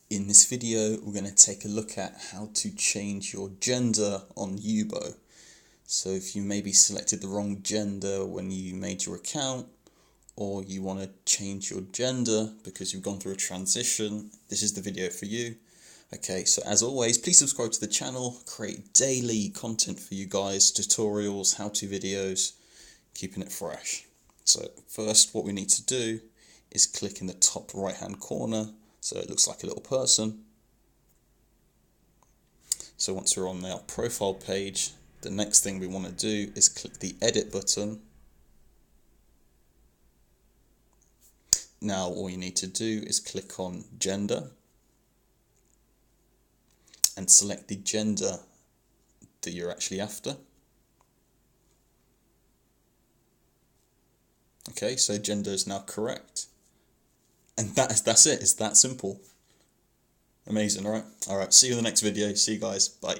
In this video, we're going to take a look at how to change your gender on Yubo. So if you maybe selected the wrong gender when you made your account, or you want to change your gender because you've gone through a transition, this is the video for you. Okay, so as always, please subscribe to the channel, create daily content for you guys, tutorials, how-to videos, keeping it fresh. So first, what we need to do is click in the top right-hand corner, so it looks like a little person. So once we're on our profile page, the next thing we want to do is click the edit button. Now all you need to do is click on gender and select the gender that you're actually after. Okay, so gender is now correct. And that's it, it's that simple. Amazing, right? Alright, see you in the next video. See you guys. Bye.